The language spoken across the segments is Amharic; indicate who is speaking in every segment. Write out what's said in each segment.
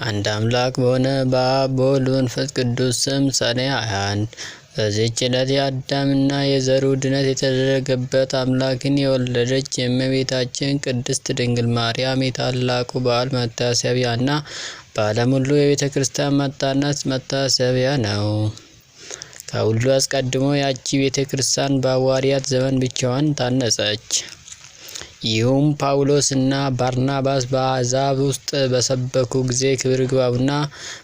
Speaker 1: አንድ አምላክ በሆነ በአብ በወልድ በመንፈስ ቅዱስ ስም ሰኔ 21 በዚህች ዕለት የአዳምና የዘሩ ድነት የተደረገበት አምላክን የወለደች የእመቤታችን ቅድስት ድንግል ማርያም የታላቁ በዓል መታሰቢያና በዓለም ሁሉ የቤተ ክርስቲያን መታነጽ መታሰቢያ ነው። ከሁሉ አስቀድሞ ያቺ ቤተ ክርስቲያን በሐዋርያት ዘመን ብቻዋን ታነጸች። ይህም ጳውሎስ እና ባርናባስ በአሕዛብ ውስጥ በሰበኩ ጊዜ ክብር ይግባውና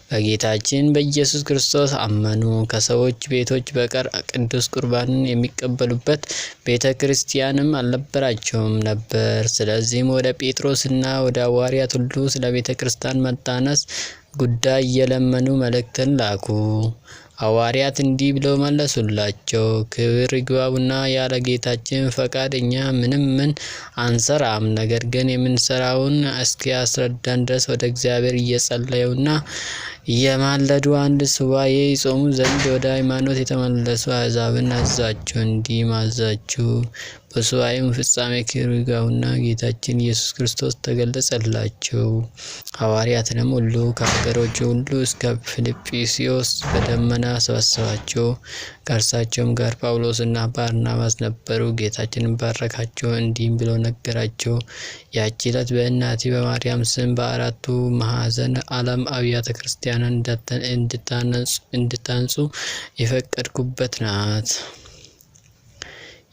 Speaker 1: በጌታችን በኢየሱስ ክርስቶስ አመኑ። ከሰዎች ቤቶች በቀር ቅዱስ ቁርባንን የሚቀበሉበት ቤተ ክርስቲያንም አልነበራቸውም ነበር። ስለዚህም ወደ ጴጥሮስና ወደ ሐዋርያት ሁሉ ስለ ቤተ ክርስቲያን መታነጽ ጉዳይ እየለመኑ መልእክትን ላኩ። ሐዋርያት እንዲህ ብለው መለሱላቸው፣ ክብር ይግባውና ያለ ጌታችን ፈቃድ እኛ ምንም አንሰራም። ነገር ግን የምንሰራውን እስኪያስረዳን ድረስ ወደ እግዚአብሔር እየጸለዩና እየማለዱ አንድ ሱባዔ ይጾሙ ዘንድ ወደ ሃይማኖት የተመለሱ አሕዛብን አዛቸው። እንዲህም አዛችሁ፣ በሱባዔው ፍጻሜ ክብር ይግባውና ጌታችን ኢየሱስ ክርስቶስ ተገለጸላቸው። ሐዋርያትንም ሁሉ ከሀገሮች ሁሉ እስከ ፊልጵስዩስ በደመና ሰበሰባቸው። ከእርሳቸውም ጋር ጳውሎስና ባርናባስ ነበሩ። ጌታችንን ባረካቸው፣ እንዲህም ብሎ ነገራቸው። ያቺ ዕለት በእናቴ በማርያም ስም በአራቱ ማዕዘነ ዓለም አብያተ ክርስቲያናት እንድታንጹ የፈቀድኩበት ናት።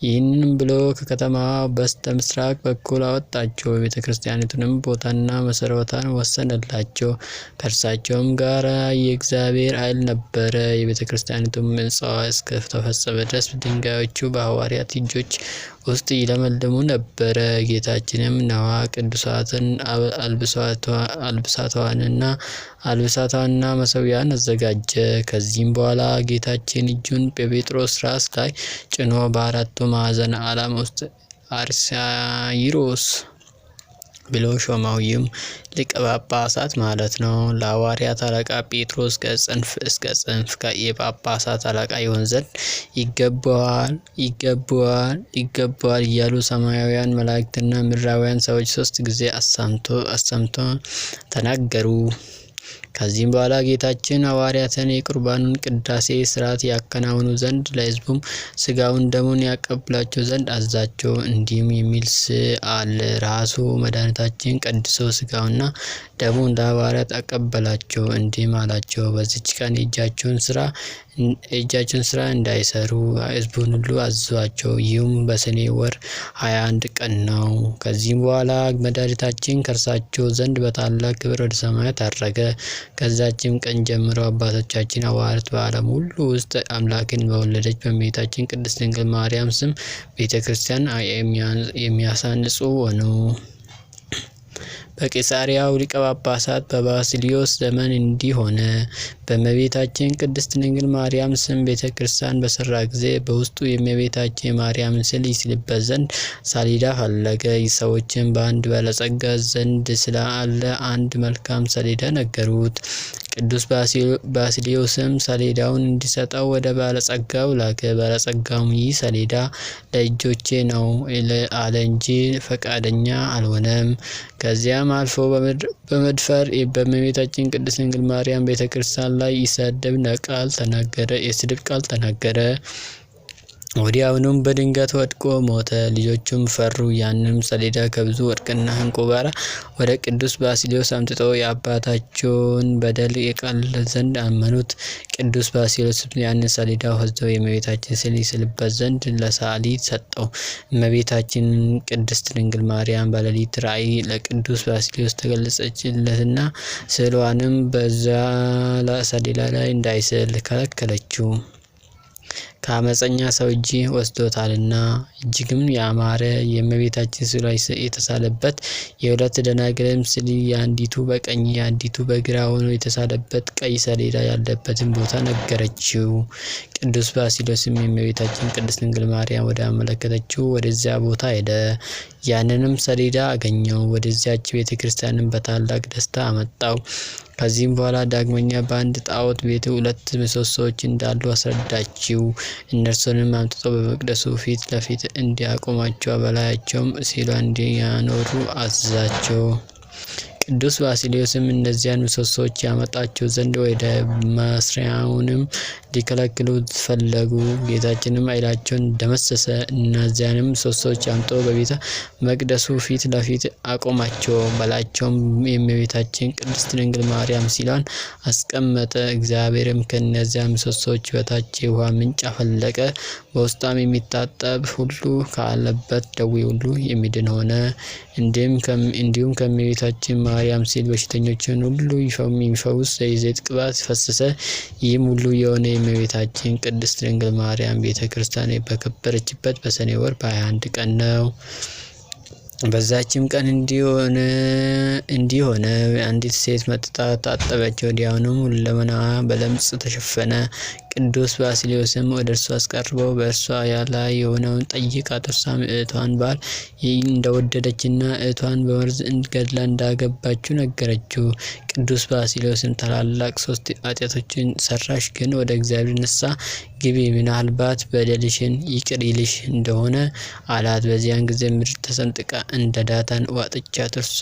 Speaker 1: ይህንንም ብሎ ከከተማዋ በስተ ምስራቅ በኩል አወጣቸው። የቤተ ክርስቲያኒቱንም ቦታና መሰረቷን ወሰነላቸው። ከእርሳቸውም ጋር የእግዚአብሔር ኃይል ነበረ። የቤተ ክርስቲያኒቱም ሕንጻዋ እስከ ተፈጸመ ድረስ ድንጋዮቹ በሐዋርያት እጆች ውስጥ ይለመልሙ ነበረ። ጌታችንም ነዋ ቅዱሳትን አልብሳቷንና መሠዊያን አዘጋጀ። ከዚህም በኋላ ጌታችን እጁን በጴጥሮስ ራስ ላይ ጭኖ በአራቱ ማዕዘነ ዓለም ውስጥ አርሳይሮስ ብሎ ሾመው። ይህም ሊቀ ጳጳሳት ማለት ነው። ለሐዋርያት አለቃ ጴጥሮስ ከጽንፍ እስከ ጽንፍ የጳጳሳት አለቃ ይሆን ዘንድ ይገባዋል እያሉ ሰማያውያን መላእክትና ምድራውያን ሰዎች 3 ጊዜ አሰምቶ ተናገሩ። ከዚህም በኋላ ጌታችን ሐዋርያትን የቁርባኑን ቅዳሴ ሥርዓት ያከናውኑ ዘንድ ለሕዝቡም ሥጋውን ደሙን ያቀብላቸው ዘንድ አዛቸው። እንዲህም የሚል አለ። ራሱ መድኃኒታችን ቀድሶ ሥጋውና ደሙን ለሐዋርያት አቀበላቸው። እንዲህም አላቸው፣ በዚች ቀን የእጃቸውን ስራ እንዳይሰሩ ሕዝቡን ሁሉ አዘዟቸው። ይህም በሰኔ ወር 21 ቀን ነው። ከዚህም በኋላ መድኃኒታችን ከእርሳቸው ዘንድ በታላቅ ክብር ወደ ሰማያት አረገ። ከዛችም ቀን ጀምሮ አባቶቻችን ሐዋርያት በዓለም ሁሉ ውስጥ አምላክን በወለደች በእመቤታችን ቅድስት ድንግል ማርያም ስም ቤተ ክርስቲያን የሚያሳንጹ ሆኑ። በቄሳርያው ሊቀ ጳጳሳት በባስልዮስ ዘመን እንዲህ ሆነ። በእመቤታችን ቅድስት ድንግል ማርያም ስም ቤተ ክርስቲያን በሰራ ጊዜ በውስጡ የእመቤታችን የማርያም ምስል ይስልበት ዘንድ ሰሌዳ ፈለገ። ሰዎችን በአንድ ባለጸጋ ዘንድ ስላለ አንድ መልካም ሰሌዳ ነገሩት። ቅዱስ ባስልዮስም ሰሌዳውን እንዲሰጠው ወደ ባለጸጋው ላከ። ባለጸጋውም ይህ ሰሌዳ ለእጆቼ ነው አለ እንጂ ፈቃደኛ አልሆነም። ከዚያም አልፎ በመድፈር በእመቤታችን ቅድስት ድንግል ማርያም ቤተ ክርስቲያን ላይ የስድብ ቃል ተናገረ። ወዲያውኑም በድንገት ወድቆ ሞተ። ልጆቹም ፈሩ። ያንም ሰሌዳ ከብዙ ወርቅና ዕንቁ ጋር ወደ ቅዱስ ባስልዮስ አምጥተው የአባታቸውን በደል የቀልል ዘንድ አመኑት። ቅዱስ ባስልዮስም ያንን ሰሌዳ ወስዶ የእመቤታችን ስዕል ይስልበት ዘንድ ለሰዓሊ ሰጠው። እመቤታችን ቅድስት ድንግል ማርያም በሌሊት ራእይ ለቅዱስ ባስልዮስ ተገለጸችለትና ስዕሏንም በዚያ ሰሌዳ ላይ እንዳይስል ከለከለችው። ከአመፀኛ ሰው እጅ ወስዶታልና። እጅግም ያማረ የእመቤታችን ስዕሏ የተሳለበት የሁለት ደናግል ምስል የአንዲቱ በቀኝ የአንዲቱ በግራ ሆኖ የተሳለበት ቀይ ሰሌዳ ያለበትን ቦታ ነገረችው። ቅዱስ ባስልዮስም የእመቤታችን ቅድስት ድንግል ማርያም ወደ አመለከተችው ወደዚያ ቦታ ሄደ። ያንንም ሰሌዳ አገኘው። ወደዚያች ቤተ ክርስቲያንም በታላቅ ደስታ አመጣው። ከዚህም በኋላ ዳግመኛ በአንድ ጣዖት ቤት 2 ምሰሶዎች እንዳሉ አስረዳችው። እነርሱንም አምጥቶ በመቅደሱ ፊት ለፊት እንዲያቆማቸው በላያቸውም ስዕሏን እንዲያኖሩ አዘዛቸው። ቅዱስ ባስልዮስም እነዚያን ምሰሶች ያመጣቸው ዘንድ ወደ መስሪያውንም ሊከለክሉት ፈለጉ። ጌታችንም ኃይላቸውን ደመሰሰ። እነዚያንም ምሰሶች አምጥቶ በቤተ መቅደሱ ፊት ለፊት አቆማቸው። በላያቸውም የእመቤታችን ቅድስት ድንግል ማርያም ሲሏን አስቀመጠ። እግዚአብሔርም ከእነዚያ ምሰሶች በታች የውሃ ምንጭ አፈለቀ። በውስጧም የሚታጠብ ሁሉ ካለበት ደዌ ሁሉ የሚድን ሆነ። እንዲሁም ከእመቤታችን ማርያም ሲል በሽተኞችን ሁሉ የሚፈውስ የዘይት ቅባት ፈሰሰ። ይህም ሁሉ የሆነ የእመቤታችን ቅድስት ድንግል ማርያም ቤተ ክርስቲያን በከበረችበት በሰኔ ወር በ21 ቀን ነው። በዛችም ቀን እንዲህ ሆነ። አንዲት ሴት መጥታ ታጠበች። ወዲያውኑም ሁለመናዋ በለምጽ ተሸፈነ። ቅዱስ ባስልዮስም ወደ እርሷ አስቀርበው በእርሷ ላይ የሆነውን ጠይቃት። እርሷም እህቷን ባል እንደወደደችና እህቷን በመርዝ ገድላ እንዳገባችው ነገረችው። ቅዱስ ባስልዮስም ታላላቅ 3 ኃጢአቶችን ሰራሽ፣ ግን ወደ እግዚአብሔር ንስሐ ግቢ፣ ምናልባት በደልሽን ይቅር ይልሽ እንደሆነ አላት። በዚያን ጊዜ ምድር ተሰንጥቃ እንደ ዳታን ዋጠቻት። እርሷ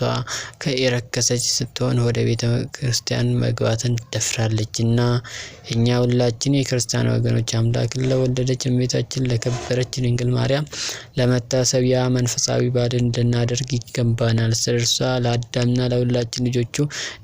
Speaker 1: የረከሰች ስትሆን ወደ ቤተ ክርስቲያን መግባትን ደፍራለችና። እኛ ሁላችን የክርስቲያን ወገኖች አምላክን ለወለደች እመቤታችን ለከበረች ድንግል ማርያም ለመታሰቢያ መንፈሳዊ በዓል እንድናደርግ ይገባናል። ስለ እርሷ ለአዳምና ለሁላችን ልጆቹ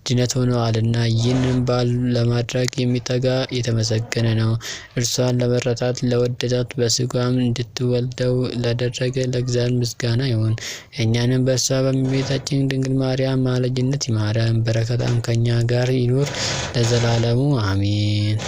Speaker 1: ድነት ሆነዋልና ይህንን በዓል ለማድረግ የሚተጋ የተመሰገነ ነው። እርሷን ለመረጣት ለወደዳት በስጋም እንድትወልደው ለደረገ ለእግዚአብሔር ምስጋና ይሁን። እኛንም በእርሷ በእመቤታችን ድንግል ማርያም ማለጅነት ይማረን፣ በረከታም ከኛ ጋር ይኑር ለዘላለሙ አሜን።